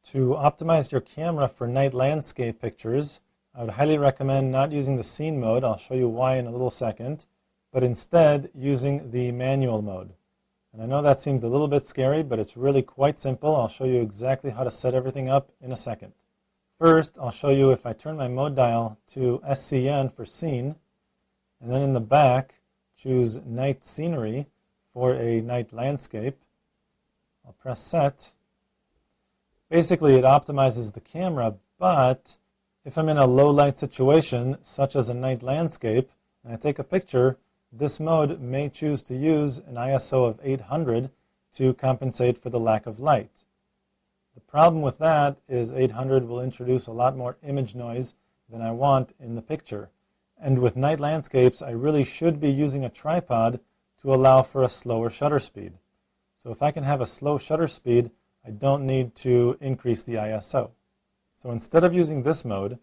To optimize your camera for night landscape pictures, I would highly recommend not using the scene mode, I'll show you why in a little second, but instead using the manual mode. And I know that seems a little bit scary, but it's really quite simple. I'll show you exactly how to set everything up in a second. First, I'll show you if I turn my mode dial to SCN for scene, and then in the back, choose night scenery for a night landscape. I'll press set. Basically, it optimizes the camera, but if I'm in a low light situation, such as a night landscape, and I take a picture, this mode may choose to use an ISO of 800 to compensate for the lack of light. The problem with that is 800 will introduce a lot more image noise than I want in the picture. And with night landscapes, I really should be using a tripod to allow for a slower shutter speed. So if I can have a slow shutter speed, I don't need to increase the ISO. So instead of using this mode,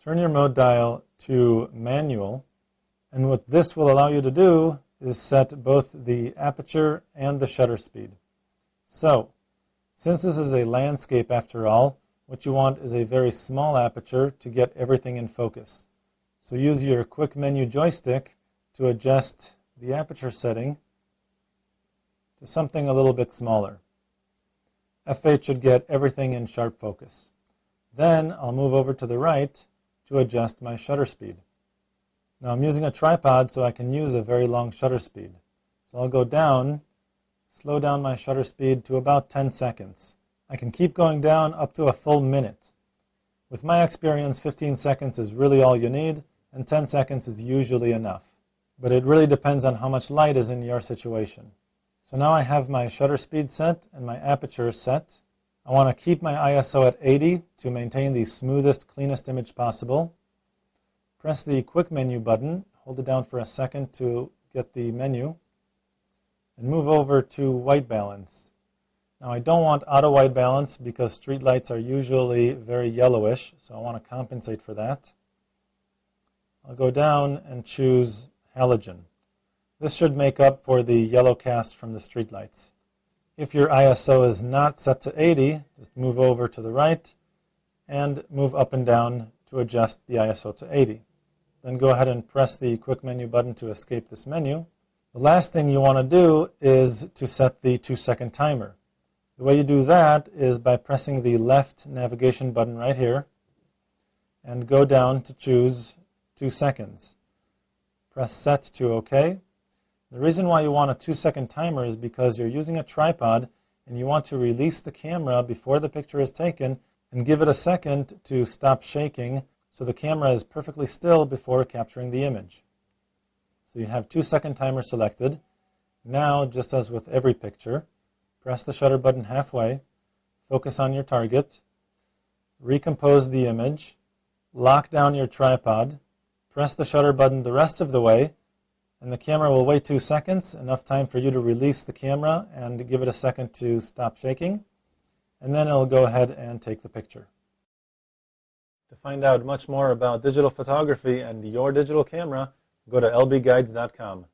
turn your mode dial to manual, and what this will allow you to do is set both the aperture and the shutter speed. So, since this is a landscape after all, what you want is a very small aperture to get everything in focus. So use your quick menu joystick to adjust the aperture setting to something a little bit smaller. F8 should get everything in sharp focus. Then I'll move over to the right to adjust my shutter speed. Now I'm using a tripod so I can use a very long shutter speed. So I'll go down, slow down my shutter speed to about 10 seconds. I can keep going down up to a full minute. With my experience, 15 seconds is really all you need, and 10 seconds is usually enough. But it really depends on how much light is in your situation. So now I have my shutter speed set and my aperture set. I want to keep my ISO at 80 to maintain the smoothest, cleanest image possible. Press the quick menu button, hold it down for a second to get the menu, and move over to white balance. Now I don't want auto white balance because street lights are usually very yellowish, so I want to compensate for that. I'll go down and choose halogen. This should make up for the yellow cast from the street lights. If your ISO is not set to 80, just move over to the right and move up and down to adjust the ISO to 80. Then go ahead and press the quick menu button to escape this menu. The last thing you want to do is to set the 2-second timer. The way you do that is by pressing the left navigation button right here and go down to choose 2 seconds. Press set to OK. The reason why you want a 2-second timer is because you're using a tripod and you want to release the camera before the picture is taken and give it a second to stop shaking so the camera is perfectly still before capturing the image. So you have 2-second timer selected. Now, just as with every picture, press the shutter button halfway, focus on your target, recompose the image, lock down your tripod, press the shutter button the rest of the way, and the camera will wait 2 seconds, enough time for you to release the camera and give it a second to stop shaking, and then it'll go ahead and take the picture. To find out much more about digital photography and your digital camera, go to lbguides.com.